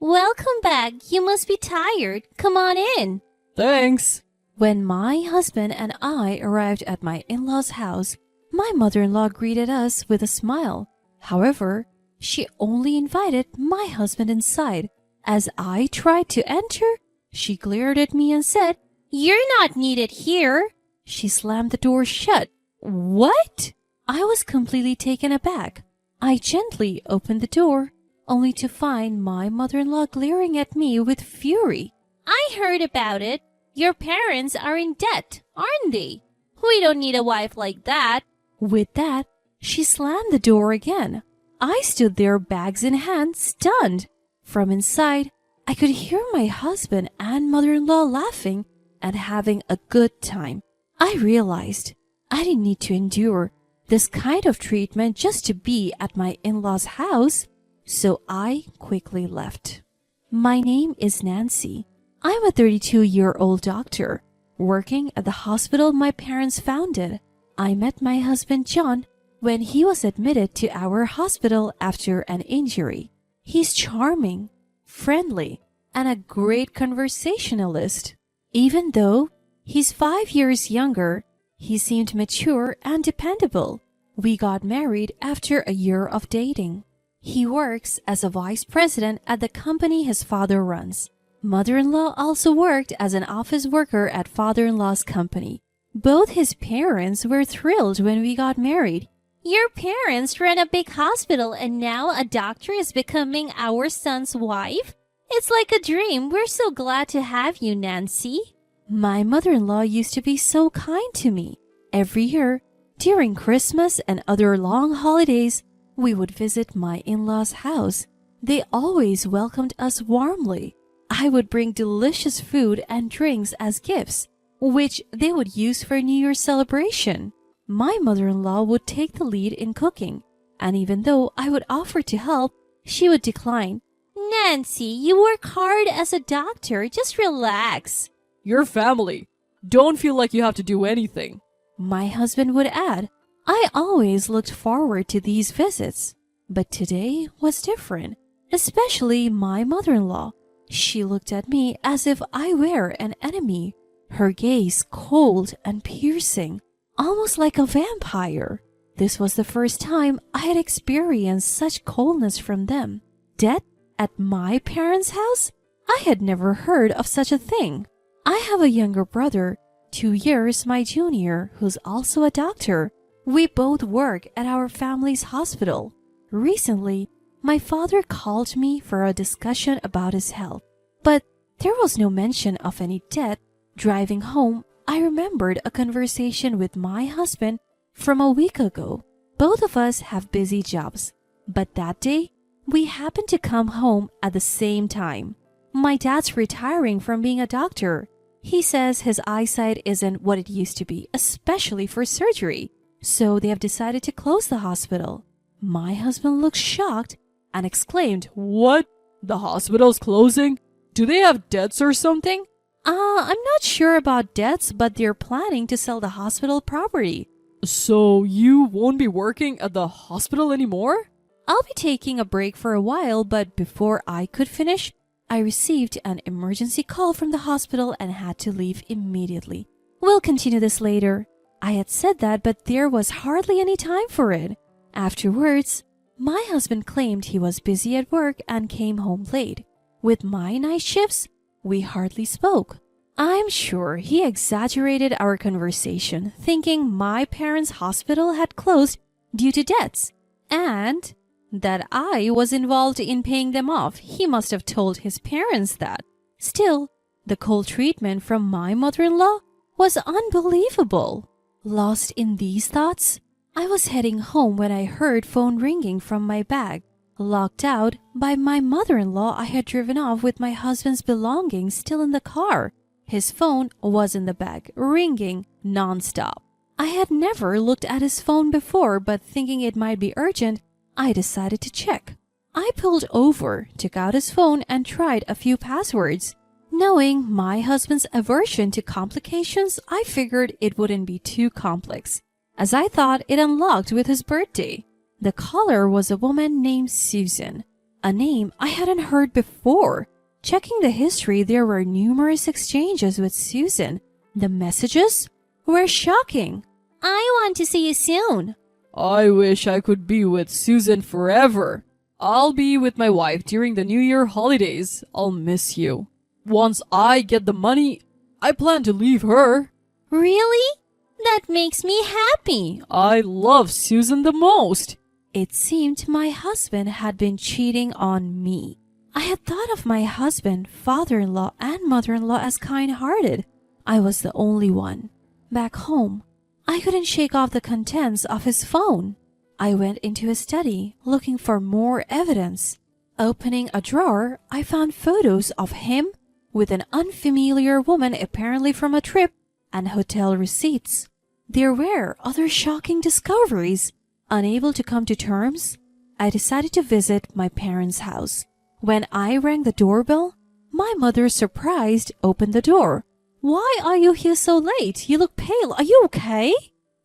Welcome back. You must be tired. Come on in. Thanks. When my husband and I arrived at my in-laws' house, my mother-in-law greeted us with a smile. However, she only invited my husband inside. As I tried to enter, she glared at me and said, "You're not needed here." She slammed the door shut. What? I was completely taken aback. I gently opened the door, only to find my mother-in-law glaring at me with fury. "I heard about it. Your parents are in debt, aren't they? We don't need a wife like that." With that, she slammed the door again. I stood there, bags in hand, stunned. From inside, I could hear my husband and mother-in-law laughing and having a good time. I realized I didn't need to endure this kind of treatment just to be at my in-laws' house, so I quickly left. My name is Nancy. I'm a 32-year-old doctor working at the hospital my parents founded. I met my husband John when he was admitted to our hospital after an injury. He's charming, friendly, and a great conversationalist. Even though he's 5 years younger, he seemed mature and dependable. We got married after a year of dating. He works as a vice president at the company his father runs. Mother-in-law also worked as an office worker at father-in-law's company. Both his parents were thrilled when we got married. Your parents ran a big hospital and now a doctor is becoming our son's wife? It's like a dream. We're so glad to have you, Nancy. My mother-in-law used to be so kind to me. Every year, during Christmas and other long holidays, we would visit my in-laws' house. They always welcomed us warmly. I would bring delicious food and drinks as gifts, which they would use for New Year's celebration. My mother-in-law would take the lead in cooking, and even though I would offer to help, she would decline. "Nancy, you work hard as a doctor. Just relax." Your family. Don't feel like you have to do anything. My husband would add. I always looked forward to these visits, but today was different, especially my mother-in-law. She looked at me as if I were an enemy, her gaze cold and piercing, almost like a vampire. This was the first time I had experienced such coldness from them. Death at my parents' house? I had never heard of such a thing. I have a younger brother, 2 years my junior, who's also a doctor. We both work at our family's hospital. Recently, my father called me for a discussion about his health, but there was no mention of any debt. Driving home, I remembered a conversation with my husband from a week ago. Both of us have busy jobs, but that day, we happened to come home at the same time. My dad's retiring from being a doctor. He says his eyesight isn't what it used to be, especially for surgery, so they have decided to close the hospital. My husband looked shocked and exclaimed, What? The hospital's closing? Do they have debts or something? I'm not sure about debts, but they're planning to sell the hospital property. So you won't be working at the hospital anymore? I'll be taking a break for a while, but before I could finish, I received an emergency call from the hospital and had to leave immediately. We'll continue this later. I had said that, but there was hardly any time for it. Afterwards, my husband claimed he was busy at work and came home late. With my night shifts, we hardly spoke. I'm sure he exaggerated our conversation, thinking my parents' hospital had closed due to debts, and that I was involved in paying them off. He must have told his parents that. Still, the cold treatment from my mother-in-law was unbelievable. Lost in these thoughts, I was heading home when I heard phone ringing from my bag. Locked out by my mother-in-law, I had driven off with my husband's belongings still in the car. His phone was in the bag, ringing non-stop. I had never looked at his phone before, but thinking it might be urgent, I decided to check. I pulled over, took out his phone, and tried a few passwords. Knowing my husband's aversion to complications, I figured it wouldn't be too complex, as I thought it unlocked with his birthday. The caller was a woman named Susan. a name I hadn't heard before. Checking the history, there were numerous exchanges with Susan. The messages were shocking. I want to see you soon. I wish I could be with Susan forever. I'll be with my wife during the New Year holidays. I'll miss you. Once I get the money, I plan to leave her. Really? That makes me happy. I love Susan the most. It seemed my husband had been cheating on me. I had thought of my husband, father-in-law, and mother-in-law as kind-hearted. I was the only one. Back home, I couldn't shake off the contents of his phone. I went into his study, looking for more evidence. Opening a drawer, I found photos of him with an unfamiliar woman, apparently from a trip, and hotel receipts. There were other shocking discoveries. Unable to come to terms, I decided to visit my parents' house. When I rang the doorbell, my mother, surprised, opened the door. "Why are you here so late? You look pale. Are you okay?"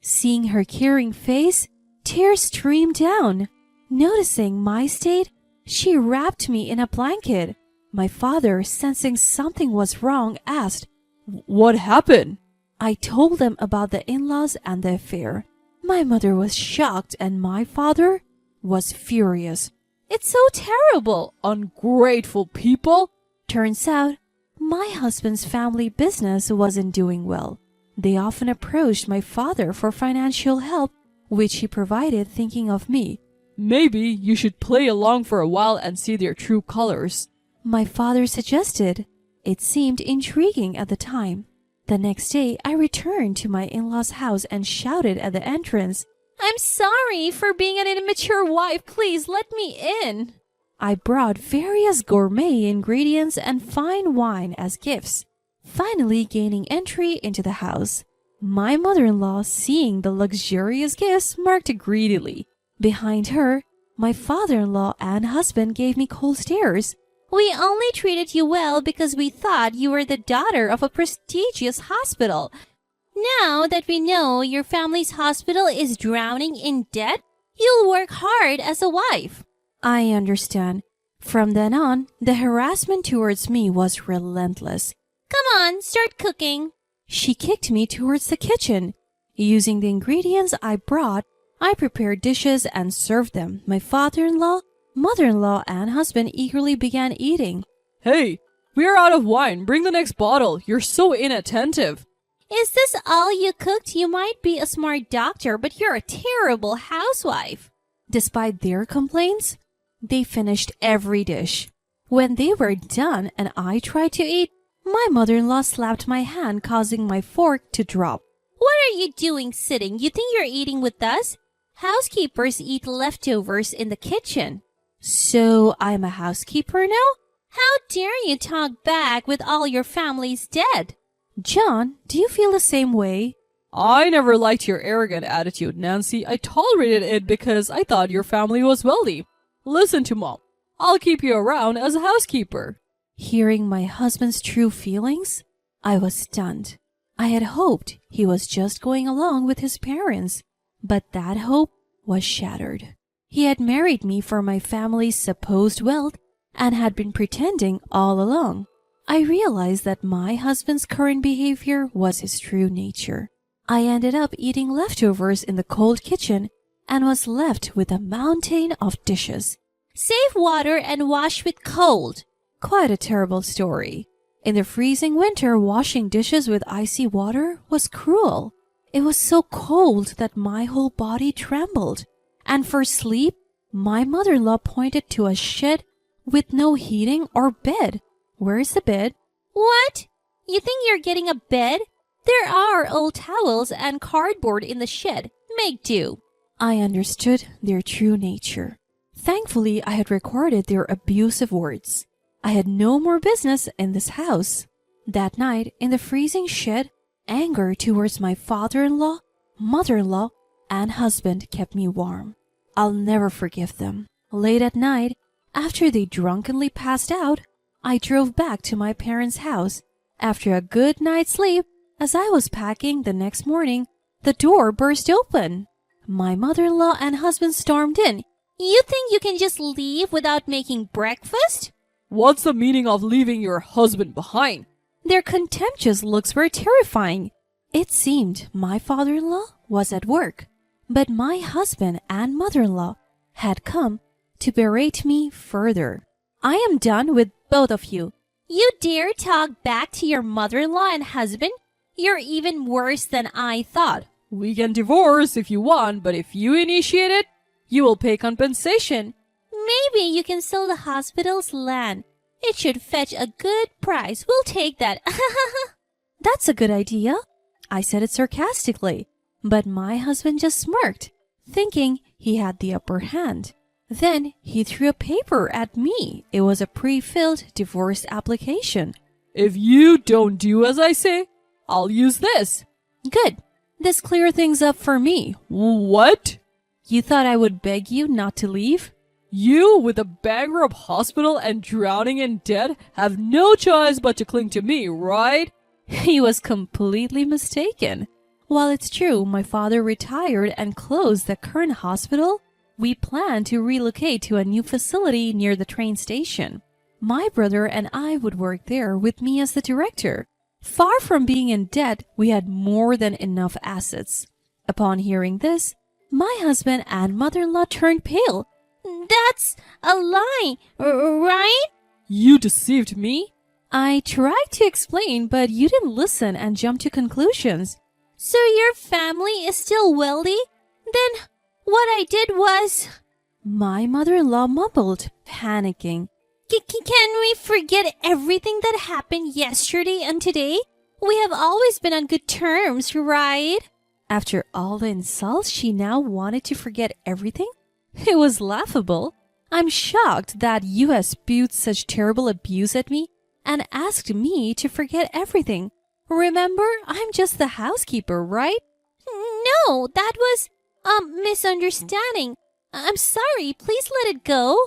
Seeing her caring face, tears streamed down. Noticing my state, she wrapped me in a blanket. My father, sensing something was wrong, asked, What happened? I told them about the in-laws and the affair. My mother was shocked and my father was furious. It's so terrible. Ungrateful people. Turns out, my husband's family business wasn't doing well. They often approached my father for financial help, which he provided, thinking of me. Maybe you should play along for a while and see their true colors. My father suggested. It seemed intriguing at the time. The next day, I returned to my in-laws' house and shouted at the entrance, I'm sorry for being an immature wife. Please let me in. I brought various gourmet ingredients and fine wine as gifts, finally gaining entry into the house. My mother-in-law, seeing the luxurious gifts, marked greedily. Behind her, my father-in-law and husband gave me cold stares. We only treated you well because we thought you were the daughter of a prestigious hospital. Now that we know your family's hospital is drowning in debt, you'll work hard as a wife. I understand. From then on, the harassment towards me was relentless. Come on, start cooking. She kicked me towards the kitchen. Using the ingredients I brought, I prepared dishes and served them. My father-in-law, mother-in-law, and husband eagerly began eating. Hey, we're out of wine. Bring the next bottle. You're so inattentive. Is this all you cooked? You might be a smart doctor, but you're a terrible housewife. Despite their complaints, they finished every dish. When they were done and I tried to eat, my mother-in-law slapped my hand, causing my fork to drop. What are you doing sitting? You think you're eating with us? Housekeepers eat leftovers in the kitchen. So I'm a housekeeper now? How dare you talk back with all your family's dead? John, do you feel the same way? I never liked your arrogant attitude, Nancy. I tolerated it because I thought your family was wealthy. Listen to Mom. I'll keep you around as a housekeeper. Hearing my husband's true feelings, I was stunned. I had hoped he was just going along with his parents, but that hope was shattered. He had married me for my family's supposed wealth and had been pretending all along. I realized that my husband's current behavior was his true nature. I ended up eating leftovers in the cold kitchen and was left with a mountain of dishes. Save water and wash with cold. Quite a terrible story. In the freezing winter, washing dishes with icy water was cruel. It was so cold that my whole body trembled. And for sleep, my mother-in-law pointed to a shed with no heating or bed. Where's the bed? What? You think you're getting a bed? There are old towels and cardboard in the shed. Make do. I understood their true nature. Thankfully, I had recorded their abusive words. I had no more business in this house. That night, in the freezing shed, anger towards my father-in-law, mother-in-law, and husband kept me warm. I'll never forgive them. Late at night, after they drunkenly passed out, I drove back to my parents' house. After a good night's sleep, as I was packing the next morning, the door burst open. My mother-in-law and husband stormed in. You think you can just leave without making breakfast? What's the meaning of leaving your husband behind? Their contemptuous looks were terrifying. It seemed my father-in-law was at work, but my husband and mother-in-law had come to berate me further. I am done with both of you. You dare talk back to your mother-in-law and husband? You're even worse than I thought. We can divorce if you want, but if you initiate it, you will pay compensation. Maybe you can sell the hospital's land. It should fetch a good price. We'll take that. That's a good idea. I said it sarcastically, but my husband just smirked, thinking he had the upper hand. Then he threw a paper at me. It was a pre-filled divorce application. If you don't do as I say, I'll use this. Good. This clears things up for me. What? You thought I would beg you not to leave? You, with a bankrupt hospital and drowning in debt, have no choice but to cling to me, right? He was completely mistaken. While it's true my father retired and closed the current hospital, we plan to relocate to a new facility near the train station. My brother and I would work there with me as the director. Far from being in debt, we had more than enough assets. Upon hearing this, my husband and mother-in-law turned pale. That's a lie, right? You deceived me? I tried to explain, but you didn't listen and jumped to conclusions. So your family is still wealthy? Then what I did was... My mother-in-law mumbled, panicking. Can we forget everything that happened yesterday and today? We have always been on good terms, right? After all the insults, she now wanted to forget everything? It was laughable. I'm shocked that you have spewed such terrible abuse at me and asked me to forget everything. Remember, I'm just the housekeeper, right? No, that was a misunderstanding. I'm sorry, please let it go.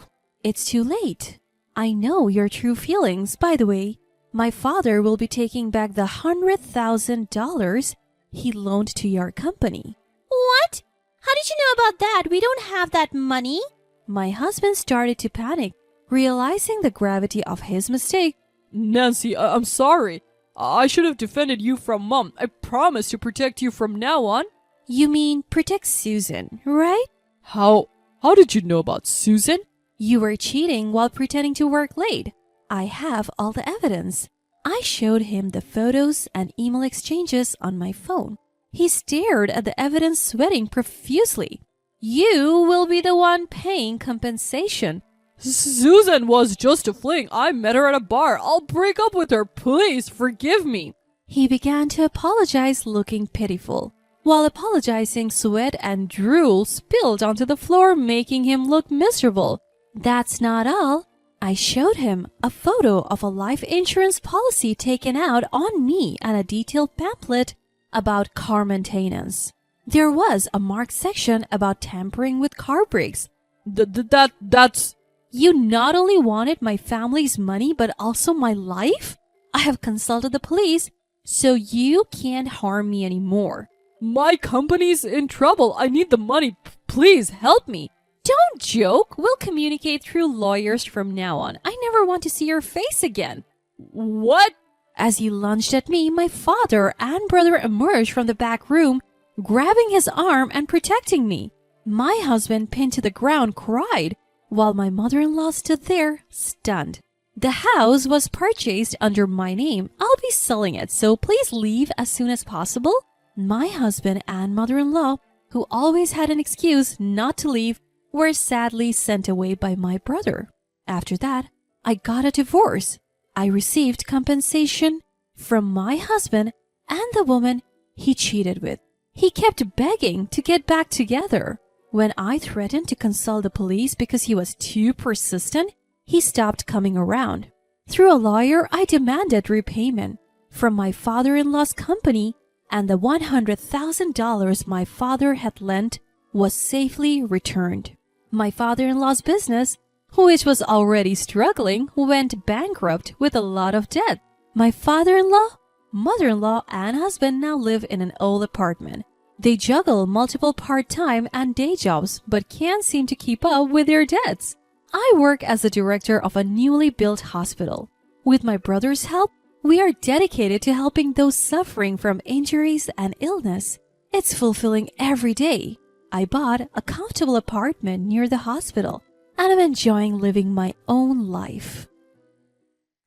It's too late. I know your true feelings. By the way, my father will be taking back the $100,000 he loaned to your company. What? How did you know about that? We don't have that money. My husband started to panic, realizing the gravity of his mistake. Nancy, I'm sorry. I should have defended you from Mom. I promise to protect you from now on. You mean protect Susan, right? How did you know about Susan? You were cheating while pretending to work late. I have all the evidence. I showed him the photos and email exchanges on my phone. He stared at the evidence, sweating profusely. You will be the one paying compensation. Susan was just a fling. I met her at a bar. I'll break up with her. Please forgive me. He began to apologize, looking pitiful. While apologizing, sweat and drool spilled onto the floor, making him look miserable. That's not all. I showed him a photo of a life insurance policy taken out on me and a detailed pamphlet about car maintenance. There was a marked section about tampering with car brakes. That's... You not only wanted my family's money, but also my life? I have consulted the police, so you can't harm me anymore. My company's in trouble. I need the money. Please help me. Don't joke. We'll communicate through lawyers from now on. I never want to see your face again. What? As he lunged at me, my father and brother emerged from the back room, grabbing his arm and protecting me. My husband, pinned to the ground, cried, while my mother-in-law stood there, stunned. The house was purchased under my name. I'll be selling it, so please leave as soon as possible. My husband and mother-in-law, who always had an excuse not to leave, were sadly sent away by my brother. After that, I got a divorce. I received compensation from my husband and the woman he cheated with. He kept begging to get back together. When I threatened to consult the police because he was too persistent, he stopped coming around. Through a lawyer, I demanded repayment from my father-in-law's company, and the $100,000 my father had lent was safely returned. My father-in-law's business, which was already struggling, went bankrupt with a lot of debt. My father-in-law, mother-in-law, and husband now live in an old apartment. They juggle multiple part-time and day jobs but can't seem to keep up with their debts. I work as the director of a newly built hospital. With my brother's help, we are dedicated to helping those suffering from injuries and illness. It's fulfilling every day. I bought a comfortable apartment near the hospital, and I'm enjoying living my own life.